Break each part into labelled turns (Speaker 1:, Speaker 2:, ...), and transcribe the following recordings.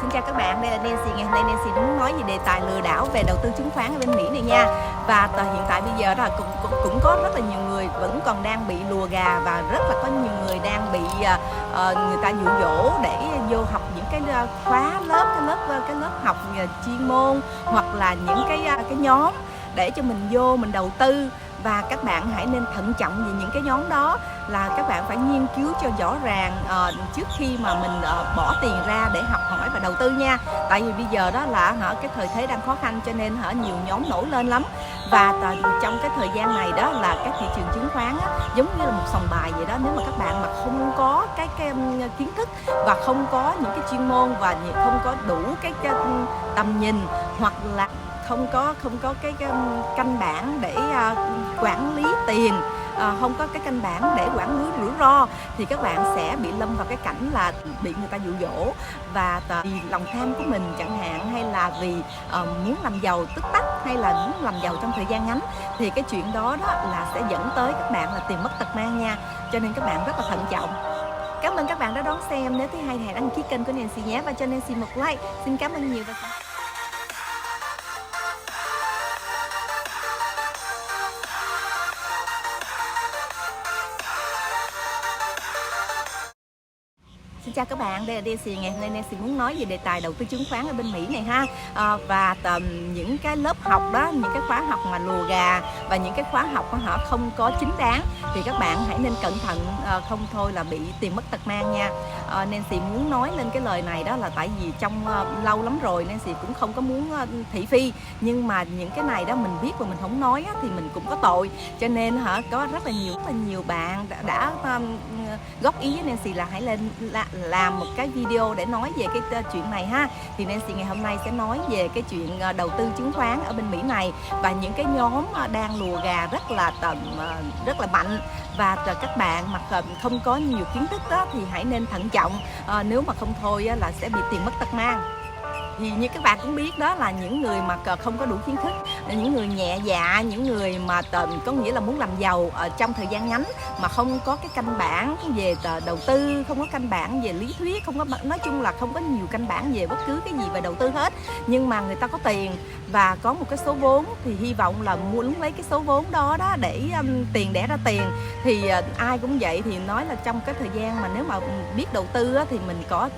Speaker 1: Xin chào các bạn, đây là Nancy. Ngày hôm nay Nancy muốn nói về đề tài lừa đảo về đầu tư chứng khoán ở bên Mỹ này nha. Và hiện tại bây giờ đó cũng có rất là nhiều người vẫn còn đang bị lùa gà, và rất là có nhiều người đang bị người ta dụ dỗ để vô học những cái khóa cái lớp học chuyên môn, hoặc là những cái nhóm để cho mình vô mình đầu tư. Và các bạn hãy nên thận trọng về những cái nhóm đó, là các bạn phải nghiên cứu cho rõ ràng trước khi mà mình bỏ tiền ra để học hỏi và đầu tư nha. Tại vì bây giờ đó là cái thời thế đang khó khăn, cho nên nhiều nhóm nổi lên lắm. Và trong cái thời gian này đó là các thị trường chứng khoán giống như là một sòng bài vậy đó. Nếu mà các bạn mà không có cái kiến thức và không có những cái chuyên môn và không có đủ cái tầm nhìn, hoặc là không có cái căn bản để quản lý tiền, không có cái căn bản để quản lý rủi ro, thì các bạn sẽ bị lâm vào cái cảnh là bị người ta dụ dỗ. Và vì lòng tham của mình chẳng hạn, hay là vì muốn làm giàu tức tắc, hay là muốn làm giàu trong thời gian ngắn, thì cái chuyện đó là sẽ dẫn tới các bạn là tiền mất tật mang nha. Cho nên các bạn rất là thận trọng. Cảm ơn các bạn đã đón xem. Nếu thấy hay thì hãy đăng ký kênh của Nancy nhé, và cho Nancy một like. Xin cảm ơn nhiều. Xin chào các bạn, đây là Nancy. Ngày hôm nay Nancy muốn nói về đề tài đầu tư chứng khoán ở bên Mỹ này ha. Và những cái lớp học đó, những cái khóa học mà lùa gà và những cái khóa học họ không có chính đáng, thì các bạn hãy nên cẩn thận, không thôi là bị tiền mất tật mang nha. Nancy muốn nói lên cái lời này đó là tại vì trong lâu lắm rồi Nancy cũng không có muốn thị phi, nhưng mà những cái này đó mình biết và mình không nói thì mình cũng có tội. Cho nên có rất là nhiều bạn đã góp ý với Nancy là hãy lên làm một cái video để nói về cái chuyện này ha. Thì Nancy ngày hôm nay sẽ nói về cái chuyện đầu tư chứng khoán ở bên Mỹ này, và những cái nhóm đang lùa gà rất là mạnh. Và các bạn mà không có nhiều kiến thức đó thì hãy nên thận trọng, nếu mà không thôi là sẽ bị tiền mất tật mang. Thì như các bạn cũng biết đó, là những người mà không có đủ kiến thức, những người nhẹ dạ, những người mà có nghĩa là muốn làm giàu trong thời gian ngắn mà không có cái căn bản về đầu tư, không có căn bản về lý thuyết, không có, nói chung là không có nhiều căn bản về bất cứ cái gì về đầu tư hết, nhưng mà người ta có tiền và có một cái số vốn, thì hy vọng là muốn lấy cái số vốn đó để tiền đẻ ra tiền. Thì ai cũng vậy, thì nói là trong cái thời gian mà nếu mà biết đầu tư thì mình có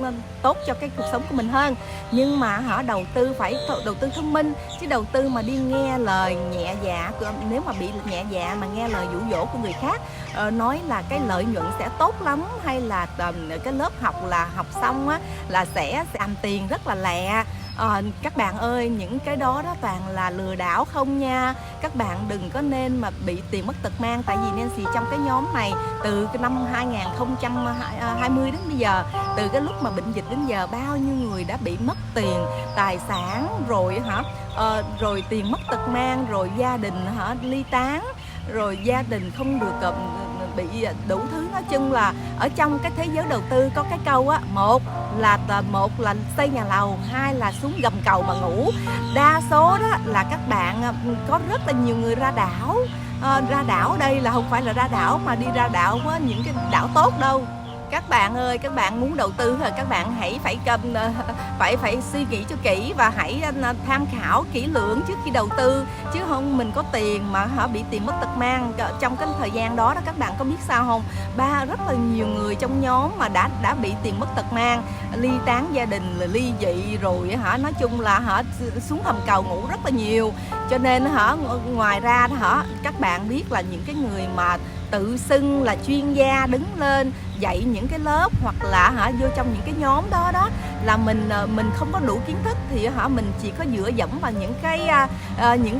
Speaker 1: tốt cho cái cuộc sống của mình hơn. Nhưng mà đầu tư phải đầu tư thông minh, chứ đầu tư mà đi nghe lời nhẹ dạ, nếu mà bị nhẹ dạ mà nghe lời dụ dỗ của người khác, nói là cái lợi nhuận sẽ tốt lắm, hay là cái lớp học là học xong là sẽ làm tiền rất là lẹ. Các bạn ơi, những cái đó toàn là lừa đảo không nha. Các bạn đừng có nên mà bị tiền mất tật mang. Tại vì Nancy trong cái nhóm này từ cái năm 2020 đến bây giờ, từ cái lúc mà bệnh dịch đến giờ, bao nhiêu người đã bị mất tiền, tài sản, rồi rồi tiền mất tật mang, rồi gia đình ly tán, rồi gia đình không được bị đủ thứ. Nói chung là ở trong cái thế giới đầu tư có cái câu một là xây nhà lầu, hai là xuống gầm cầu mà ngủ. Đa số đó là các bạn có rất là nhiều người ra đảo. Ra đảo đây là không phải là ra đảo mà đi ra đảo với những cái đảo tốt đâu. Các bạn ơi, các bạn muốn đầu tư thì các bạn hãy phải suy nghĩ cho kỹ, và hãy tham khảo kỹ lưỡng trước khi đầu tư, chứ không mình có tiền mà bị tiền mất tật mang. Trong cái thời gian đó các bạn có biết sao không? Rất là nhiều người trong nhóm mà đã bị tiền mất tật mang, ly tán gia đình, ly dị, rồi nói chung là xuống hầm cầu ngủ rất là nhiều. Cho nên ngoài ra các bạn biết là những cái người mà tự xưng là chuyên gia đứng lên dạy những cái lớp, hoặc là vô trong những cái nhóm đó là mình không có đủ kiến thức, thì mình chỉ có dựa dẫm vào những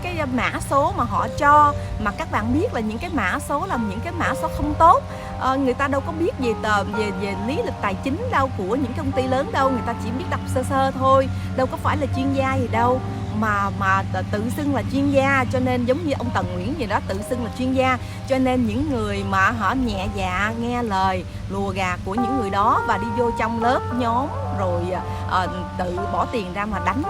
Speaker 1: cái mã số mà họ cho. Mà các bạn biết là những cái mã số là những cái mã số không tốt. Người ta đâu có biết về lý lịch tài chính đâu của những công ty lớn đâu, người ta chỉ biết đọc sơ sơ thôi, đâu có phải là chuyên gia gì đâu mà tự xưng là chuyên gia. Cho nên giống như ông Tần Nguyễn gì đó, tự xưng là chuyên gia. Cho nên những người mà nhẹ dạ nghe lời lùa gà của những người đó và đi vô trong lớp nhóm, rồi tự bỏ tiền ra mà đánh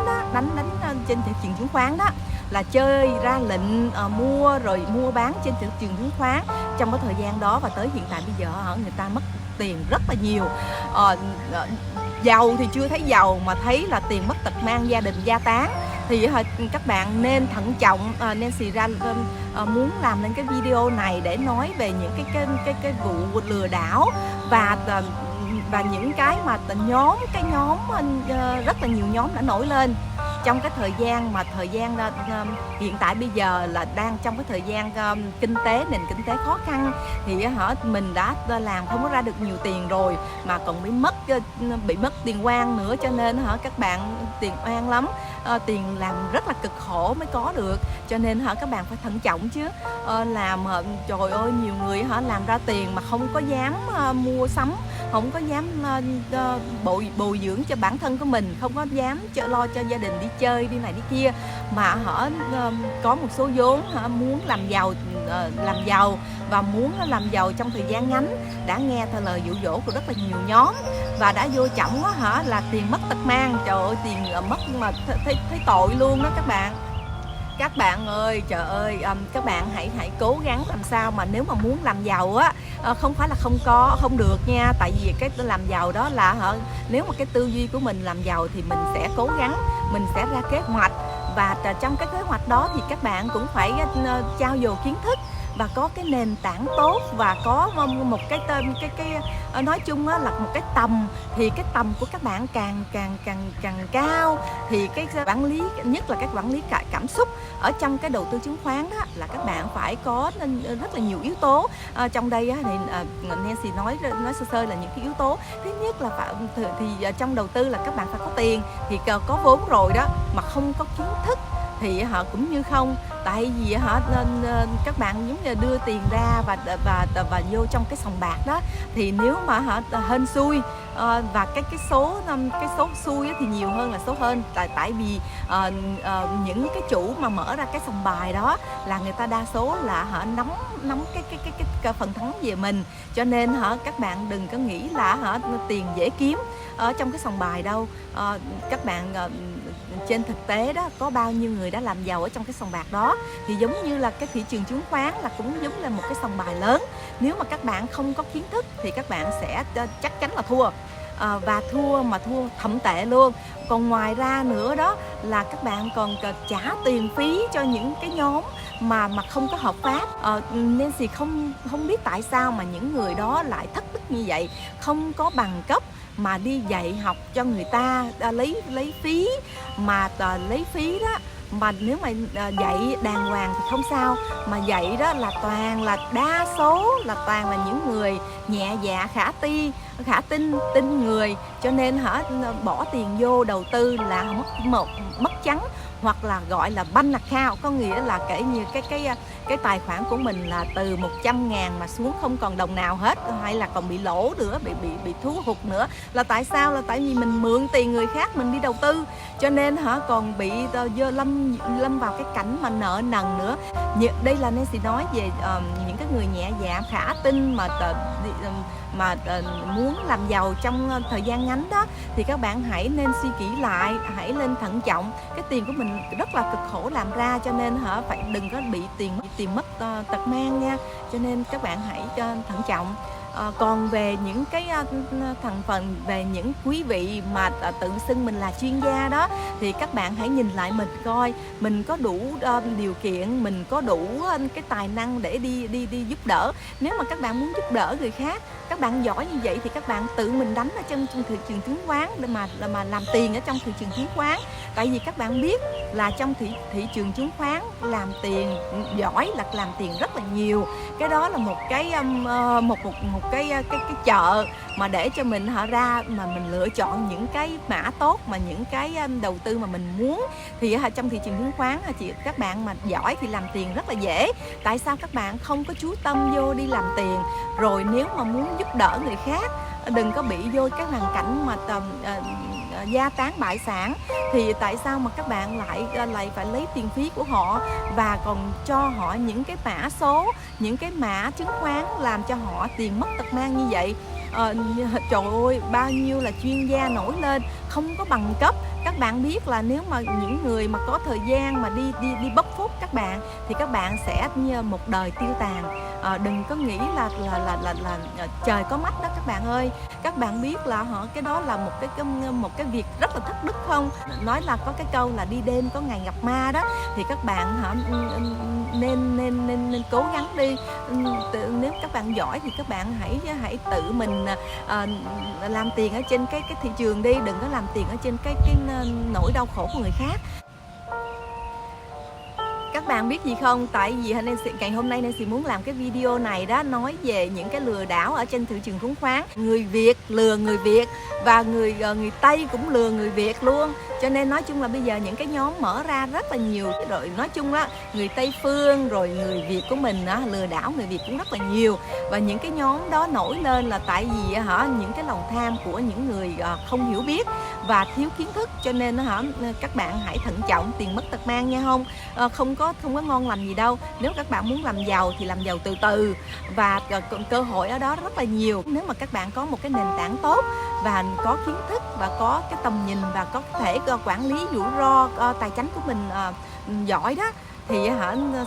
Speaker 1: trên thị trường chứng khoán đó, là chơi ra lệnh mua bán trên thị trường chứng khoán trong cái thời gian đó. Và tới hiện tại bây giờ người ta mất tiền rất là nhiều. giàu thì chưa thấy giàu mà thấy là tiền mất tật mang, gia đình gia tán, thì các bạn nên thận trọng. Nancy ra muốn làm nên cái video này để nói về những cái vụ lừa đảo và những cái mà cái nhóm rất là nhiều nhóm đã nổi lên trong cái thời gian hiện tại bây giờ là đang trong cái thời gian nền kinh tế khó khăn, thì mình đã làm không có ra được nhiều tiền rồi mà còn bị mất tiền oan nữa, cho nên các bạn tiền oan lắm, tiền làm rất là cực khổ mới có được, cho nên các bạn phải thận trọng chứ. Trời ơi, nhiều người làm ra tiền mà không có dám mua sắm, không có dám bồi dưỡng cho bản thân của mình, không có dám lo cho gia đình đi chơi đi này đi kia, mà có một số vốn muốn làm giàu và muốn làm giàu trong thời gian ngắn, đã nghe theo lời dụ dỗ của rất là nhiều nhóm và đã vô trọng là tiền mất tật mang. Trời ơi, tiền mất mà thấy tội luôn đó các bạn. Các bạn ơi, trời ơi, các bạn hãy cố gắng làm sao mà nếu mà muốn làm giàu không phải là không được nha. Tại vì cái làm giàu đó là nếu mà cái tư duy của mình làm giàu thì mình sẽ cố gắng, mình sẽ ra kế hoạch, và trong cái kế hoạch đó thì các bạn cũng phải trau dồi kiến thức và có cái nền tảng tốt, và có một cái nói chung là một cái tầm, thì cái tầm của các bạn càng cao thì cái quản lý, nhất là cái quản lý cảm xúc ở trong cái đầu tư chứng khoán đó, là các bạn phải có rất là nhiều yếu tố. Trong đây thì Nancy nói sơ sơ là những cái yếu tố. Thứ nhất là thì trong đầu tư là các bạn phải có tiền, thì có vốn rồi đó mà không có kiến thức thì cũng như không. Tại vì các bạn giống như đưa tiền ra và vô trong cái sòng bạc đó, thì nếu mà hên xui, và cái số xui thì nhiều hơn là số hên. Tại vì những cái chủ mà mở ra cái sòng bài đó là người ta đa số là nắm cái phần thắng về mình, cho nên các bạn đừng có nghĩ là tiền dễ kiếm ở trong cái sòng bài đâu. Các bạn trên thực tế đó, có bao nhiêu người đã làm giàu ở trong cái sòng bạc đó. Thì giống như là cái thị trường chứng khoán là cũng giống là một cái sòng bài lớn. Nếu mà các bạn không có kiến thức thì các bạn sẽ chắc chắn là thua, và thua thậm tệ luôn. Còn ngoài ra nữa đó là các bạn còn trả tiền phí cho những cái nhóm mà không có hợp pháp. Nancy không biết tại sao mà những người đó lại thất đức như vậy, không có bằng cấp mà đi dạy học cho người ta, lấy phí, mà lấy phí đó. Mà nếu mà dạy đàng hoàng thì không sao, mà dạy đó là toàn là đa số là toàn là những người nhẹ dạ khả tin người, cho nên bỏ tiền vô đầu tư là mất trắng, hoặc là gọi là banh account, có nghĩa là kể như cái tài khoản của mình là từ 100.000 mà xuống không còn đồng nào hết, hay là còn bị lỗ nữa, bị thua hụt nữa. Là tại sao? Là tại vì mình mượn tiền người khác mình đi đầu tư, cho nên còn bị lâm vào cái cảnh mà nợ nần nữa. Đây là Nancy nói về những cái người nhẹ dạ khả tin mà muốn làm giàu trong thời gian ngắn đó, thì các bạn hãy nên suy kỹ lại, hãy nên thận trọng. Cái tiền của mình rất là cực khổ làm ra, cho nên đừng có bị tiền mất tật mang nha. Cho nên các bạn hãy thận trọng. Còn về những cái thành phần, về những quý vị mà tự xưng mình là chuyên gia đó, thì các bạn hãy nhìn lại mình coi mình có đủ điều kiện, mình có đủ cái tài năng để đi giúp đỡ. Nếu mà các bạn muốn giúp đỡ người khác, các bạn giỏi như vậy thì các bạn tự mình đánh ở trong thị trường chứng khoán để mà làm tiền ở trong thị trường chứng khoán. Tại vì các bạn biết là trong thị trường chứng khoán làm tiền giỏi là làm tiền rất là nhiều. Cái đó là một cái chợ mà để cho mình ra mà mình lựa chọn những cái mã tốt, mà những cái đầu tư mà mình muốn. Thì trong thị trường chứng khoán các bạn mà giỏi thì làm tiền rất là dễ. Tại sao các bạn không có chú tâm vô đi làm tiền? Rồi nếu mà muốn giúp đỡ người khác, đừng có bị vô cái hoàn cảnh mà gia tán bại sản, thì tại sao mà các bạn lại phải lấy tiền phí của họ và còn cho họ những cái mã số, những cái mã chứng khoán làm cho họ tiền mất tật mang như vậy? Trời ơi, bao nhiêu là chuyên gia nổi lên không có bằng cấp. Các bạn biết là nếu mà những người mà có thời gian mà đi bóc phốt các bạn thì các bạn sẽ như một đời tiêu tàn. Đừng có nghĩ là trời có mắt đó các bạn ơi. Các bạn biết là cái đó là một cái việc rất là thất đức không? Nói là có cái câu là đi đêm có ngày gặp ma đó, thì các bạn nên cố gắng đi. Nếu các bạn giỏi thì các bạn hãy tự mình làm tiền ở trên cái thị trường đi, đừng có làm tiền ở trên cái nỗi đau khổ của người khác. Các bạn biết gì không? Tại vì ngày hôm nay Nancy muốn làm cái video này đó, nói về những cái lừa đảo ở trên thị trường chứng khoán. Người Việt lừa người Việt và người Tây cũng lừa người Việt luôn. Cho nên nói chung là bây giờ những cái nhóm mở ra rất là nhiều. Rồi nói chung đó, người Tây phương rồi người Việt của mình đó, lừa đảo người Việt cũng rất là nhiều. Và những cái nhóm đó nổi lên là tại vì những cái lòng tham của những người không hiểu biết và thiếu kiến thức. Cho nên các bạn hãy thận trọng, tiền mất tật mang nha không? Không có ngon lành gì đâu. Nếu các bạn muốn làm giàu thì làm giàu từ từ, và cơ hội ở đó rất là nhiều. Nếu mà các bạn có một cái nền tảng tốt và có kiến thức và có cái tầm nhìn và có thể quản lý rủi ro tài chính của mình giỏi đó, thì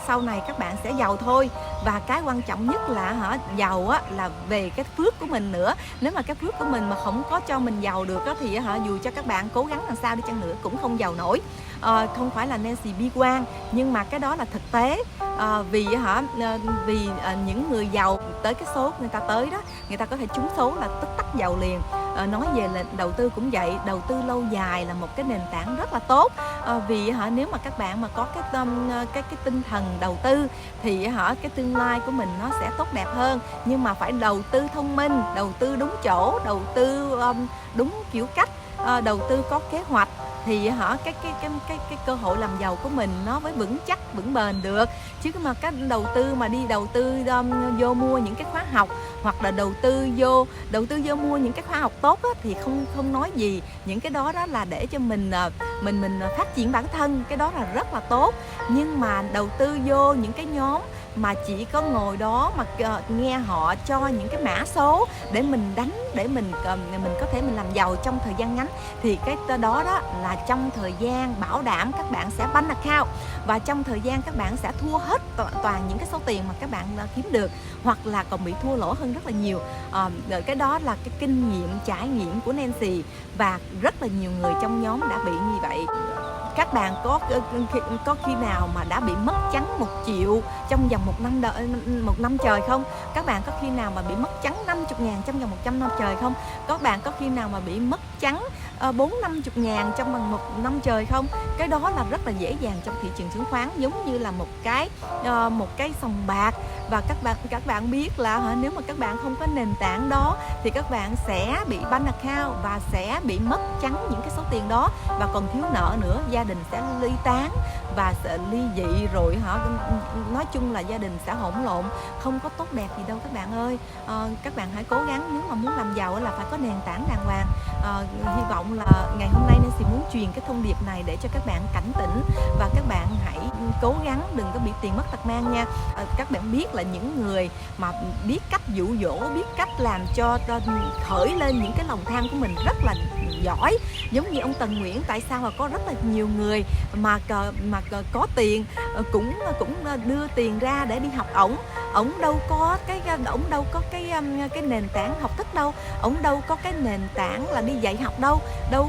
Speaker 1: sau này các bạn sẽ giàu thôi. Và cái quan trọng nhất là giàu là về cái phước của mình nữa. Nếu mà cái phước của mình mà không có cho mình giàu được thì dù cho các bạn cố gắng làm sao đi chăng nữa cũng không giàu nổi. Không phải là Nancy bi quan, nhưng mà cái đó là thực tế. Vì những người giàu tới cái số người ta tới đó, người ta có thể trúng số là tức tắc giàu liền. Nói về là đầu tư cũng vậy, đầu tư lâu dài là một cái nền tảng rất là tốt. Vì nếu mà các bạn mà có cái tinh thần đầu tư thì cái tương lai của mình nó sẽ tốt đẹp hơn. Nhưng mà phải đầu tư thông minh, đầu tư đúng chỗ, đầu tư đúng kiểu cách, đầu tư có kế hoạch, thì cái cơ hội làm giàu của mình nó mới vững chắc, vững bền được. Chứ mà cái đầu tư mà đi đầu tư vô mua những cái khóa học, hoặc là đầu tư vô mua những cái khóa học tốt thì không nói gì. Những cái đó là để cho mình phát triển bản thân, cái đó là rất là tốt. Nhưng mà đầu tư vô những cái nhóm mà chỉ có ngồi đó mà nghe họ cho những cái mã số để mình đánh, để mình có thể mình làm giàu trong thời gian ngắn, thì cái đó là trong thời gian bảo đảm các bạn sẽ banh account, và trong thời gian các bạn sẽ thua hết toàn những cái số tiền mà các bạn kiếm được, hoặc là còn bị thua lỗ hơn rất là nhiều. Cái đó là cái kinh nghiệm trải nghiệm của Nancy, và rất là nhiều người trong nhóm đã bị như vậy. Các bạn có khi nào mà đã bị mất trắng 1 triệu trong vòng một năm trời không? Các bạn có khi nào mà bị mất trắng 50.000 trong vòng 100 năm trời không? Các bạn có khi nào mà bị mất trắng 40-50 ngàn trong vòng 1 năm trời không? Cái đó là rất là dễ dàng trong thị trường chứng khoán, giống như là một cái sòng bạc. Và các bạn biết là nếu mà các bạn không có nền tảng đó thì các bạn sẽ bị banh account và sẽ bị mất trắng những cái số tiền đó, và còn thiếu nợ nữa. Gia đình sẽ ly tán và sẽ ly dị, rồi nói chung là gia đình sẽ hỗn lộn, không có tốt đẹp gì đâu các bạn ơi. Các bạn hãy cố gắng, nếu mà muốn làm giàu là phải có nền tảng đàng hoàng. Hy vọng là ngày hôm nay Nancy muốn truyền cái thông điệp này để cho các bạn cảnh tỉnh, và các bạn hãy cố gắng đừng có bị tiền mất tật mang nha. Các bạn biết là những người mà biết cách dụ dỗ, biết cách làm cho khởi lên những cái lòng tham của mình rất là giỏi. Giống như ông Tần Nguyễn, tại sao mà có rất là nhiều người mà có tiền cũng đưa tiền ra để đi học ổng đâu có cái nền tảng học thức đâu, ổng đâu có cái nền tảng là đi dạy học đâu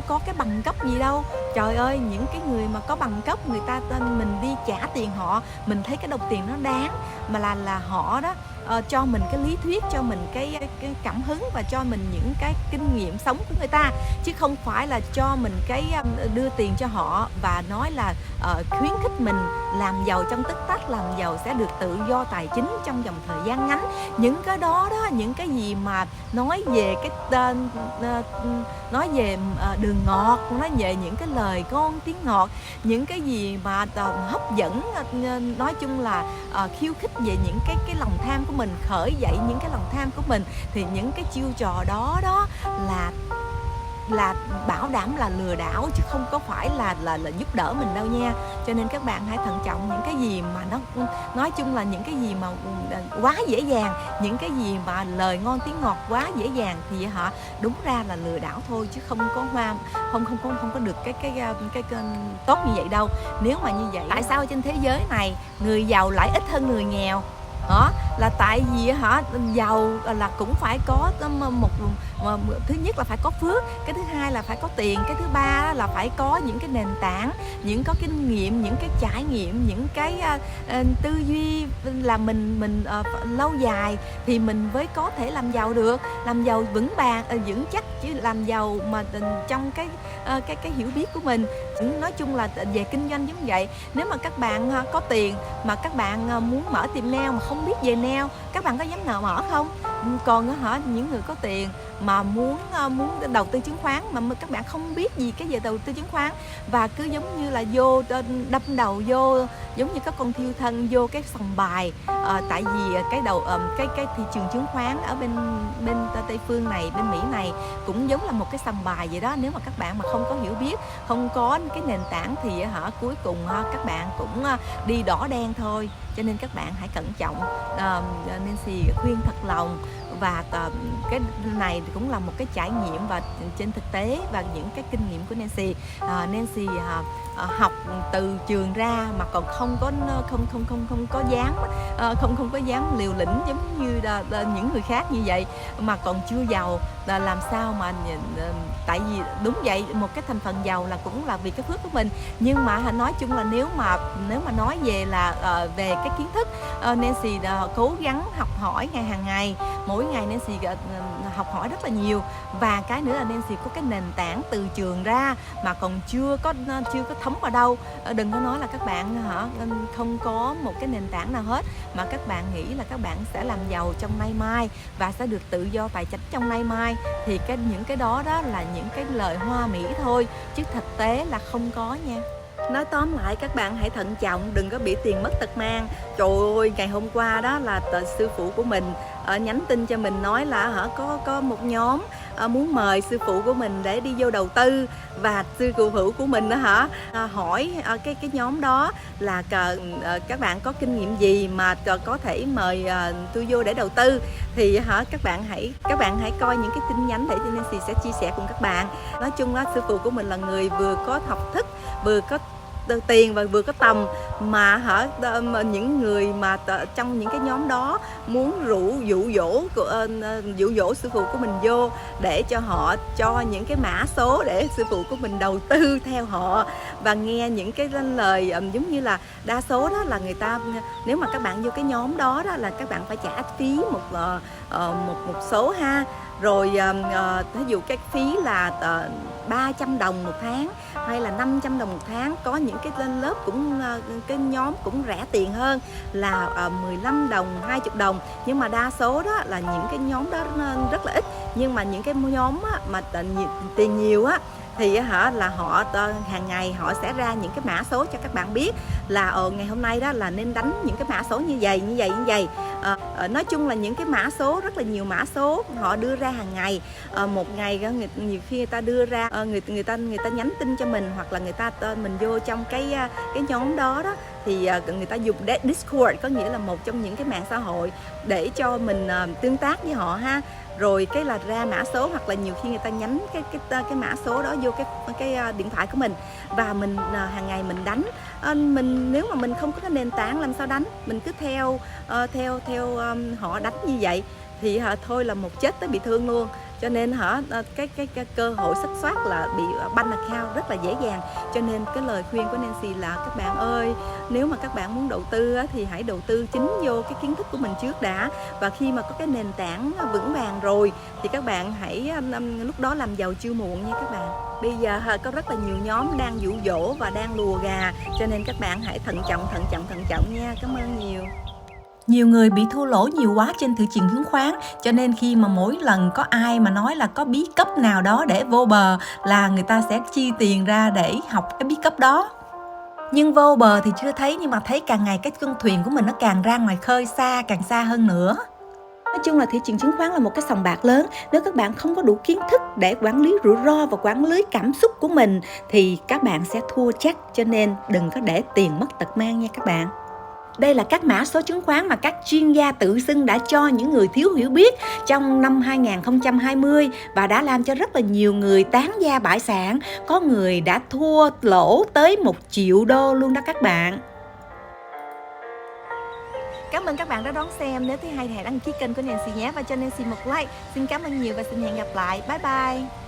Speaker 1: có cái bằng cấp gì đâu. Trời ơi, những cái người mà có bằng cấp, người ta mình đi trả tiền họ, mình thấy cái đồng tiền nó đáng, mà là họ đó cho mình cái lý thuyết, cho mình cái cảm hứng và cho mình những cái kinh nghiệm sống của người ta, chứ không phải là cho mình đưa tiền cho họ và nói là khuyến khích mình làm giàu trong tích tắc, làm giàu sẽ được tự do tài chính trong vòng thời gian ngắn. Những cái đó những cái gì mà nói về đường ngọt, nói về những cái lời ngon tiếng ngọt, những cái gì mà hấp dẫn, nói chung là khiêu khích về những cái lòng tham của mình, khởi dậy những cái lòng tham của mình, thì những cái chiêu trò đó là là bảo đảm là lừa đảo chứ không có phải là giúp đỡ mình đâu nha. Cho nên các bạn hãy thận trọng những cái gì mà nó nói chung là những cái gì mà quá dễ dàng, những cái gì mà lời ngon tiếng ngọt quá dễ dàng thì họ đúng ra là lừa đảo thôi, chứ không có không có được cái tốt như vậy đâu. Nếu mà như vậy, tại sao trên thế giới này người giàu lại ít hơn người nghèo? Đó là tại vì giàu là cũng phải có thứ nhất là phải có phước, cái thứ hai là phải có tiền, cái thứ ba là phải có những cái nền tảng, những có kinh nghiệm, những cái trải nghiệm, những cái tư duy là mình lâu dài thì mình mới có thể làm giàu được, làm giàu vững vững chắc, chứ làm giàu mà trong cái hiểu biết của mình. Nói chung là về kinh doanh giống vậy. Nếu mà các bạn có tiền mà các bạn muốn mở tiệm nail mà không biết về nail, các bạn có dám mở không? Còn những người có tiền mà muốn đầu tư chứng khoán mà các bạn không biết gì cái về đầu tư chứng khoán, và cứ giống như là vô đâm đầu vô giống như các con thiêu thân vô cái sòng bài. Tại vì cái thị trường chứng khoán ở bên Tây phương này, bên Mỹ này cũng giống là một cái sòng bài vậy đó. Nếu mà các bạn mà không có hiểu biết, không có cái nền tảng thì cuối cùng các bạn cũng đi đỏ đen thôi. Cho nên các bạn hãy cẩn trọng. Nancy khuyên thật lòng, và cái này cũng là một cái trải nghiệm và trên thực tế và những cái kinh nghiệm của Nancy. Nancy học từ trường ra mà còn không có dám liều lĩnh giống như là những người khác như vậy, mà còn chưa giàu là làm sao mà tại vì đúng vậy, một cái thành phần giàu là cũng là vì cái phước của mình. Nhưng mà nói chung là nếu mà nói về là về cái kiến thức, Nancy cố gắng học hỏi hàng ngày. Mỗi ngày Nancy học hỏi rất là nhiều, và cái nữa là Nancy có cái nền tảng từ trường ra mà còn chưa có thấm vào đâu. Đừng có nói là các bạn không có một cái nền tảng nào hết, mà các bạn nghĩ là các bạn sẽ làm giàu trong nay mai và sẽ được tự do tài chính trong nay mai, thì những cái đó là những cái lời hoa mỹ thôi, chứ thực tế là không có nha. Nói tóm lại, các bạn hãy thận trọng, đừng có bị tiền mất tật mang. Trời ơi, ngày hôm qua đó là sư phụ của mình nhắn tin cho mình nói là có một nhóm muốn mời sư phụ của mình để đi vô đầu tư, và sư phụ của mình hỏi cái nhóm đó là các bạn có kinh nghiệm gì mà có thể mời tôi vô để đầu tư. Thì các bạn hãy coi những cái tin nhắn để Nancy sẽ chia sẻ cùng các bạn. Nói chung là sư phụ của mình là người vừa có học thức, vừa có tiền và vừa có tầm, mà những người mà trong những cái nhóm đó muốn dụ dỗ sư phụ của mình vô để cho họ cho những cái mã số để sư phụ của mình đầu tư theo họ, và nghe những cái lời giống như là đa số đó là người ta, nếu mà các bạn vô cái nhóm đó là các bạn phải trả phí một số ha. Rồi ví dụ cái phí là 300 đồng một tháng hay là 500 đồng một tháng. Có những cái lên lớp cũng cái nhóm cũng rẻ tiền hơn là 15 đồng, 20 đồng. Nhưng mà đa số đó là những cái nhóm đó rất là ít. Nhưng mà những cái nhóm mà tiền nhiều á thì là họ hàng ngày họ sẽ ra những cái mã số cho các bạn biết là ngày hôm nay đó là nên đánh những cái mã số như vậy. Nói chung là những cái mã số, rất là nhiều mã số họ đưa ra hàng ngày. Một ngày nhiều khi người ta đưa ra người ta nhắn tin cho mình, hoặc là mình vô trong cái nhóm đó thì người ta dùng Discord, có nghĩa là một trong những cái mạng xã hội để cho mình tương tác với họ ha. Rồi cái là ra mã số, hoặc là nhiều khi người ta nhắn cái mã số đó vô cái điện thoại của mình, và mình hàng ngày mình đánh. Nếu mà mình không có cái nền tảng làm sao đánh, mình cứ theo họ đánh như vậy thì thôi là một chết tới bị thương luôn. Cho nên cái cơ hội thất thoát là bị ban account rất là dễ dàng. Cho nên cái lời khuyên của Nancy là các bạn ơi, nếu mà các bạn muốn đầu tư thì hãy đầu tư chính vô cái kiến thức của mình trước đã, và khi mà có cái nền tảng vững vàng rồi thì các bạn hãy lúc đó làm giàu chưa muộn nha các bạn. Bây giờ có rất là nhiều nhóm đang dụ dỗ và đang lùa gà, cho nên các bạn hãy thận trọng nha. Cảm ơn nhiều. Nhiều người bị thua lỗ nhiều quá trên thị trường chứng khoán, cho nên khi mà mỗi lần có ai mà nói là có bí kíp nào đó để vô bờ là người ta sẽ chi tiền ra để học cái bí kíp đó. Nhưng vô bờ thì chưa thấy, nhưng mà thấy càng ngày cái con thuyền của mình nó càng ra ngoài khơi càng xa hơn nữa. Nói chung là thị trường chứng khoán là một cái sòng bạc lớn. Nếu các bạn không có đủ kiến thức để quản lý rủi ro và quản lý cảm xúc của mình thì các bạn sẽ thua chắc, cho nên đừng có để tiền mất tật mang nha các bạn. Đây là các mã số chứng khoán mà các chuyên gia tự xưng đã cho những người thiếu hiểu biết trong năm 2020 và đã làm cho rất là nhiều người tán gia bại sản. Có người đã thua lỗ tới 1 triệu đô luôn đó các bạn. Cảm ơn các bạn đã đón xem. Nếu thấy hay thì hãy đăng ký kênh của Nancy nhé và cho Nancy một like. Xin cảm ơn nhiều và xin hẹn gặp lại. Bye bye.